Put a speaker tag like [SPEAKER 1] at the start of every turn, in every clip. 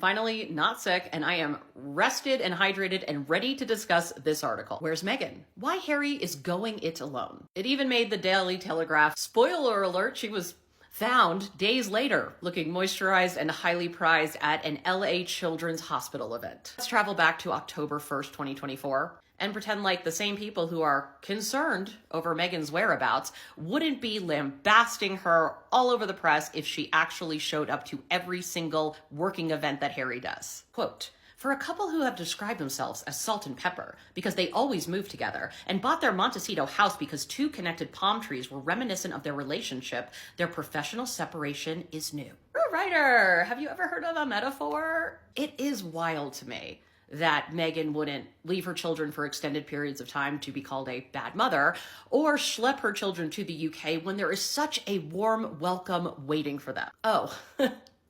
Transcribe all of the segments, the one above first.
[SPEAKER 1] Finally, not sick, and I am rested and hydrated and ready to discuss this article. Where's Meghan? Why Harry is going it alone. It even made the Daily Telegraph. Spoiler alert, she was found days later looking moisturized and highly prized at an LA Children's Hospital event. Let's travel back to October 1st, 2024. And pretend like the same people who are concerned over Meghan's whereabouts wouldn't be lambasting her all over the press if she actually showed up to every single working event that Harry does. Quote, for a couple who have described themselves as salt and pepper because they always move together and bought their Montecito house because two connected palm trees were reminiscent of their relationship, their professional separation is new. You're a writer. Have you ever heard of a metaphor? It is wild to me that Meghan wouldn't leave her children for extended periods of time to be called a bad mother, or schlep her children to the UK when there is such a warm welcome waiting for them. Oh,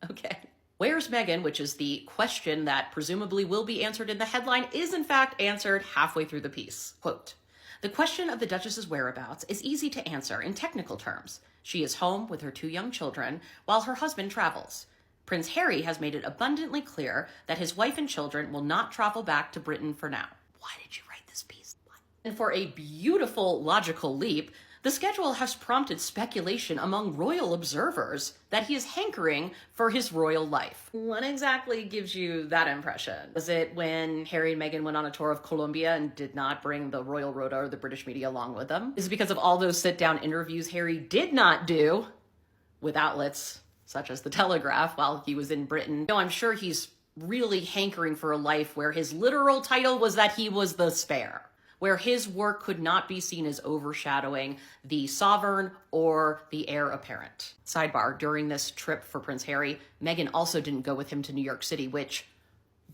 [SPEAKER 1] okay. Where's Meghan, which is the question that presumably will be answered in the headline, is in fact answered halfway through the piece. Quote, the question of the Duchess's whereabouts is easy to answer in technical terms. She is home with her two young children while her husband travels. Prince Harry has made it abundantly clear that his wife and children will not travel back to Britain for now. Why did you write this piece? And for a beautiful logical leap, the schedule has prompted speculation among royal observers that he is hankering for his royal life. What exactly gives you that impression? Was it when Harry and Meghan went on a tour of Colombia and did not bring the royal rota or the British media along with them? Is it because of all those sit-down interviews Harry did not do with outlets such as the Telegraph while he was in Britain? No, I'm sure he's really hankering for a life where his literal title was that he was the spare, where his work could not be seen as overshadowing the sovereign or the heir apparent. Sidebar, during this trip for Prince Harry, Meghan also didn't go with him to New York City, which,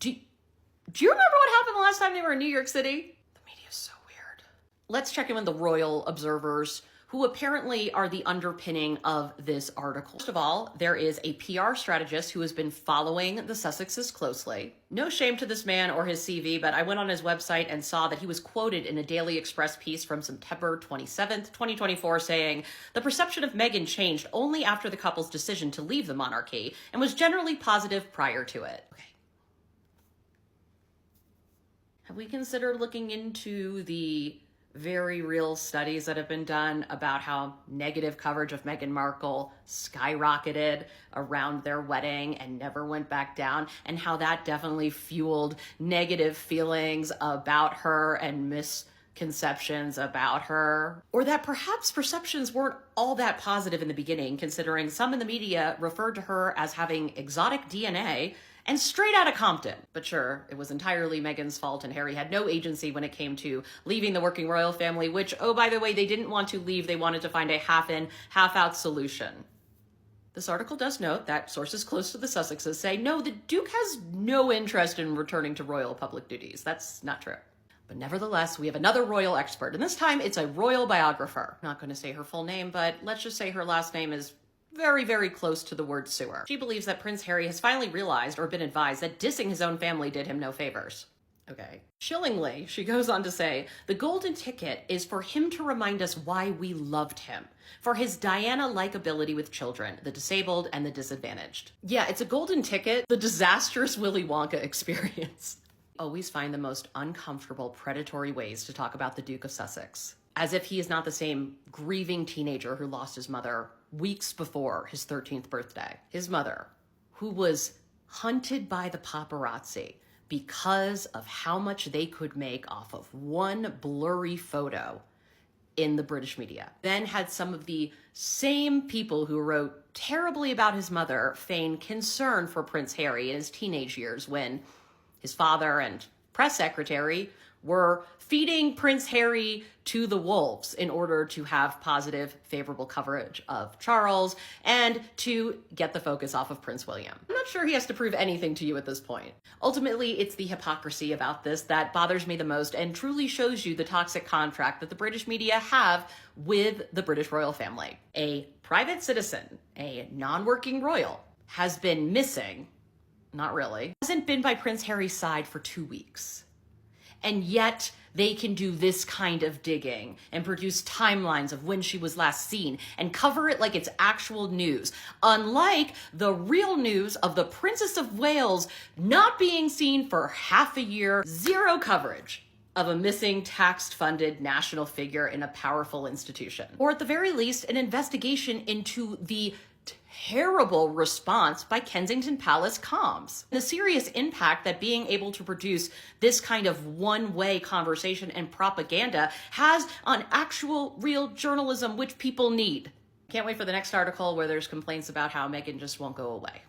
[SPEAKER 1] do you remember what happened the last time they were in New York City? The media is so weird. Let's check in with the royal observers who apparently are the underpinning of this article. First of all, there is a PR strategist who has been following the Sussexes closely. No shame to this man or his CV, but I went on his website and saw that he was quoted in a Daily Express piece from September 27th, 2024, saying, the perception of Meghan changed only after the couple's decision to leave the monarchy and was generally positive prior to it. Okay. Have we considered looking into the very real studies that have been done about how negative coverage of Meghan Markle skyrocketed around their wedding and never went back down, and how that definitely fueled negative feelings about her and misconceptions about her? Or that perhaps perceptions weren't all that positive in the beginning, considering some in the media referred to her as having exotic DNA and straight out of Compton. But sure, it was entirely Meghan's fault, and Harry had no agency when it came to leaving the working royal family, which, oh, by the way, they didn't want to leave. They wanted to find a half-in, half-out solution. This article does note that sources close to the Sussexes say, no, the Duke has no interest in returning to royal public duties. That's not true. But nevertheless, we have another royal expert, and this time it's a royal biographer. I'm not going to say her full name, but let's just say her last name is very, very close to the word sewer. She believes that Prince Harry has finally realized or been advised that dissing his own family did him no favors. Okay. Chillingly, she goes on to say, the golden ticket is for him to remind us why we loved him, for his Diana-like ability with children, the disabled and the disadvantaged. Yeah, it's a golden ticket, the disastrous Willy Wonka experience. Always find the most uncomfortable, predatory ways to talk about the Duke of Sussex, as if he is not the same grieving teenager who lost his mother weeks before his 13th birthday. His mother, who was hunted by the paparazzi because of how much they could make off of one blurry photo in the British media. Then had some of the same people who wrote terribly about his mother feign concern for Prince Harry in his teenage years when his father and press secretary were feeding Prince Harry to the wolves in order to have positive, favorable coverage of Charles and to get the focus off of Prince William. I'm not sure he has to prove anything to you at this point. Ultimately, it's the hypocrisy about this that bothers me the most and truly shows you the toxic contract that the British media have with the British royal family. A private citizen, a non-working royal, has been missing, not really, hasn't been by Prince Harry's side for 2 weeks. And yet they can do this kind of digging and produce timelines of when she was last seen and cover it like it's actual news. Unlike the real news of the Princess of Wales not being seen for half a year, zero coverage of a missing tax-funded national figure in a powerful institution. Or at the very least, an investigation into the terrible response by Kensington Palace comms. The serious impact that being able to produce this kind of one-way conversation and propaganda has on actual real journalism, which people need. Can't wait for the next article where there's complaints about how Meghan just won't go away.